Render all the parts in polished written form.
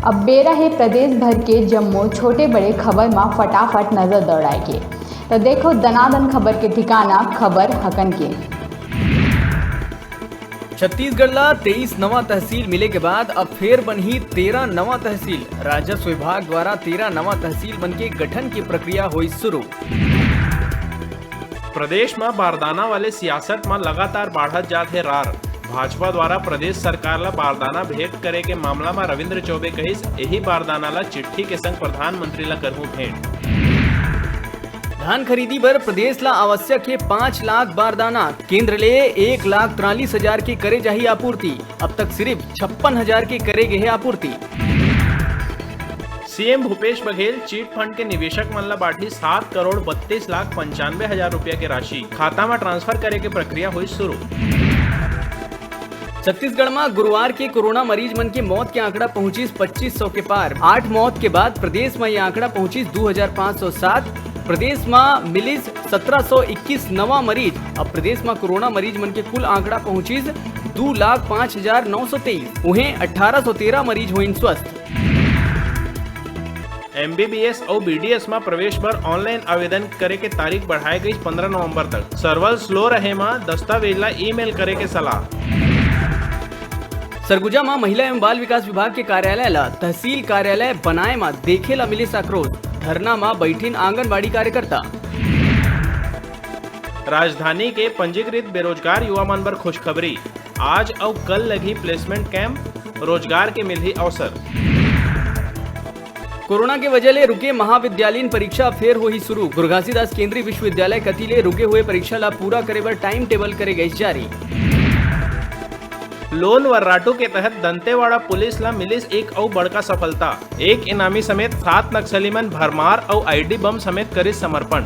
अब बेरा है प्रदेश भर के जम्मो छोटे बड़े खबर में फटाफट नजर दौड़ाएंगे। तो देखो दनादन खबर के ठिकाना खबर हकन के। छत्तीसगढ़ ला 23 नवा तहसील मिले के बाद अब फिर बनी 13 नवा तहसील। राजस्व विभाग द्वारा 13 नवा तहसील बन के गठन की प्रक्रिया हुई शुरू। प्रदेश में बारदाना वाले सियासत में लगातार बढ़त जात है रार। भाजपा द्वारा प्रदेश सरकार ला बारदाना भेंट करे के मामला में रविंद्र चौबे कहिस यही बारदाना ला चिट्ठी के संग प्रधानमंत्री ला करहूं भेंट। धान खरीदी पर प्रदेश ला आवश्यक है 5 लाख बारदाना। केंद्र ले 1,43,000 की करे जाही आपूर्ति। अब तक सिर्फ 56,000 की करे गए है आपूर्ति। CM Bhupesh Baghel chit fund के निवेशक मन ला बांटी 7,32,95,000 रुपया के राशि खाता में ट्रांसफर करे के प्रक्रिया हुई शुरू। छत्तीसगढ़ में गुरुवार के कोरोना मरीज मन के मौत के आंकड़ा पहुंची 2500 के पार। 8 मौत के बाद प्रदेश में यह आंकड़ा पहुंची 2,507। प्रदेश में मिलिस 1721 नवा मरीज। अब प्रदेश में कोरोना मरीज मन के कुल आंकड़ा पहुंची 2,05,923। उन्हें 1813 मरीज हुए स्वस्थ। MBBS और BDS में प्रवेश पर ऑनलाइन आवेदन करे के तारीख बढ़ाई गई 15 नवंबर तक। सर्वर स्लो रहे में दस्तावेज ला ईमेल करे के सलाह। सरगुजा में महिला एवं बाल विकास विभाग के कार्यालय ला तहसील कार्यालय बनाए में देखे ला मिले आक्रोश। धरना में बैठीन आंगनबाड़ी कार्यकर्ता। राजधानी के पंजीकृत बेरोजगार युवा मन पर खुशखबरी। आज और कल लगी प्लेसमेंट कैंप, रोजगार के मिली अवसर। कोरोना के वजह ले रुके महाविद्यालयीन परीक्षा फिर हो ही शुरू। गुरु घासीदास केंद्रीय विश्वविद्यालय कती ले रुके हुए परीक्षा ला पूरा करे बर टाइम टेबल करे गई जारी। लोन वर्राटू के तहत दंतेवाड़ा पुलिस ला मिलिस एक और बड़का सफलता। एक इनामी समेत 7 नक्सली मन भरमार और आईडी बम समेत करी समर्पण।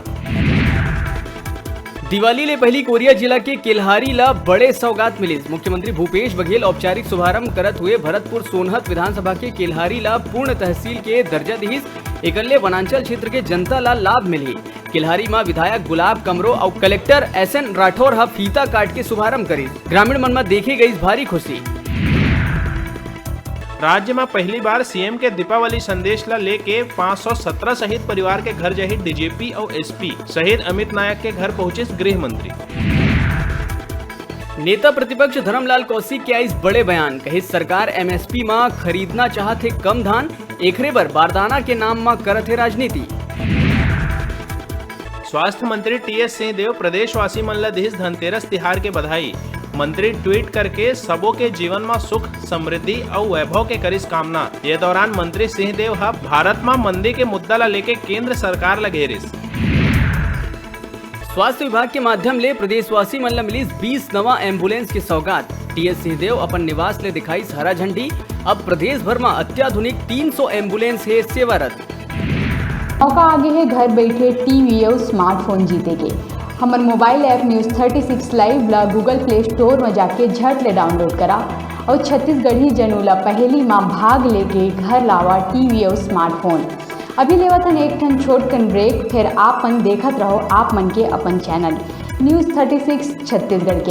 दिवाली ले पहली कोरिया जिला के केल्हारी ला बड़े सौगात मिलिस। मुख्यमंत्री भूपेश बघेल औपचारिक शुभारंभ करत हुए भरतपुर सोनहत विधानसभा के केल्हारी ला पूर्ण तहसील के दर्जा दिहिस। एकल्ले वनांचल क्षेत्र के जनता ला लाभ मिली। केल्हारी में विधायक गुलाब कमरो और कलेक्टर SN राठौर हा फीता काट के शुभारंभ करी। ग्रामीण मन में देखी गई भारी खुशी। राज्य में पहली बार सीएम के दीपावली संदेश ला लेके 517 शहीद परिवार के घर जाही DGP और SP। शहीद अमित नायक के घर पहुंचे गृह मंत्री। नेता प्रतिपक्ष धर्मलाल कौशिक के आइस बड़े बयान। कही सरकार MSP में खरीदना चाहते कम धान, एकरे बर बारदाना के नाम में करत है राजनीति। स्वास्थ्य मंत्री TS सिंहदेव प्रदेशवासी मन ला दिहिस धनतेरस तिहार के बधाई। मंत्री ट्वीट करके सबों के जीवन में सुख समृद्धि और वैभव के करिस कामना। ये दौरान मंत्री सिंहदेव हा भारत में मंदी के मुद्दा ला लेके केंद्र सरकार ला घेरिस। स्वास्थ्य विभाग के माध्यम ले प्रदेशवासी मन ला मिलिस 20 नवा एम्बुलेंस के सौगात। TS सिंहदेव अपन निवास ले दिखाई हरा झंडी। अब प्रदेश भर में अत्याधुनिक 300 एम्बुलेंस है सेवारत। मौका आगे है घर बैठे टीवी और स्मार्टफोन जीते के। हमारे मोबाइल ऐप न्यूज़ 36 लाइव ला गूगल प्ले स्टोर में जाके झट ले डाउनलोड करा और छत्तीसगढ़ी जनूला पहली माँ भाग लेके घर लावा टीवी और स्मार्टफोन। अभी लेवतन एक ठन छोटकन ब्रेक, फिर आप मन देखत रहो आप मन के अपन चैनल न्यूज़ 36 छत्तीसगढ़ के।